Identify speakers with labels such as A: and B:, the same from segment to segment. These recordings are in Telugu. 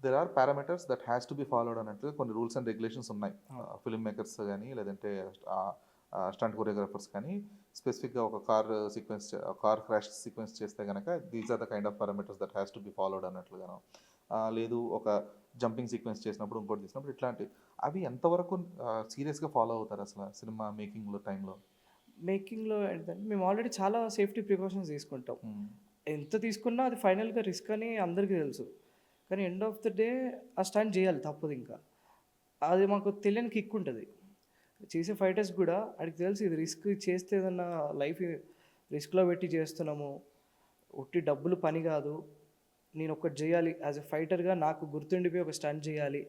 A: There are parameters that has to be followed అన్నట్టుగా కొన్ని రూల్స్ అండ్ రెగ్యులేషన్స్ ఉన్నాయి.
B: అవును.
A: ఫిల్మ్ మేకర్స్ కానీ లేదంటే స్టంట్ కొరియోగ్రాఫర్స్ కానీ స్పెసిఫిక్గా ఒక కార్ క్రాష్ సీక్వెన్స్ చేస్తే కనుక these are the kind of parameters that has to be followed అన్నట్లుగాను. లేదు ఒక జంపింగ్ సీక్వెన్స్ చేసినప్పుడు ఇంకోటి చేసినప్పుడు ఇట్లాంటి అవి ఎంతవరకు సీరియస్గా ఫాలో అవుతారు అసలు సినిమా మేకింగ్లో టైంలో?
B: మేకింగ్‌లో ఏంటంటే మేము ఆల్రెడీ చాలా సేఫ్టీ ప్రికాషన్స్ తీసుకుంటాం. ఎంత తీసుకున్నా అది ఫైనల్‌గా రిస్క్ అని అందరికీ తెలుసు. కానీ ఎండ్ ఆఫ్ ద డే ఆ స్టంట్ చేయాలి తప్పదింకా. అది మాకు తెలియని కిక్ ఉంటది. చేసే ఫైటర్స్ గూడా ఆడికి తెలుసు ఇది రిస్క్ చేస్తే ఏదన్నా లైఫ్ రిస్క్‌లో పెట్టి చేస్తున్నాము. ఉట్టి డబ్బులు పని గాదు. నేనొకటి జేయాలి. యాస్ ఎ ఫైటర్‌గా నాకు గుర్తుండిపోయి ఒక స్టంట్ జేయాలి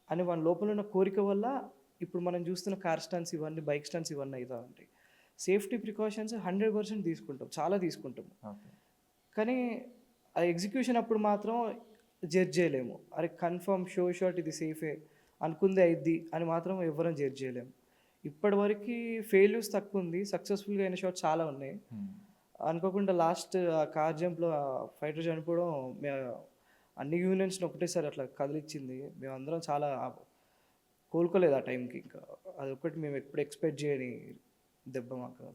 B: అని వాని లోపల ఉన్న కోరిక వల్ల ఇప్పుడు మనం చూస్తున్న కార్ స్టంట్స్ ఇవన్నీ, బైక్ స్టంట్స్ ఇవన్నీ అయితా ఉంటాయి. సేఫ్టీ ప్రికాషన్స్ 100% తీసుకుంటాం. చాలా తీసుకుంటాం.
A: ఓకే.
B: కానీ ఆ ఎగ్జిక్యూషన్ అప్పుడు మాత్రం జడ్జ్ చేయలేము. అరే! కన్ఫర్మ్ షాట్ ఇది సేఫే అనుకుందే అయిద్ది అని మాత్రం ఎవ్వరం జడ్జ్ చేయలేము. ఇప్పటివరకి ఫెయిల్యూర్స్ తక్కువుంది. సక్సెస్‌ఫుల్‌గా అయిన షాట్స్ చాలా ఉన్నాయి. అనుకోకుండా లాస్ట్ ఆ కార్ జంప్‌లో ఆ ఫైటర్ చనిపోవడం అన్ని యూనియన్స్‌ని ఒకటేసారి అట్లా కదిలిచ్చింది. మేమందరం చాలా కోలుకోలేదు ఆ టైంకి ఇంకా. అదొక్కటి మేము ఎప్పుడు ఎక్స్‌పెక్ట్ చేయని దెబ్బ మాకు.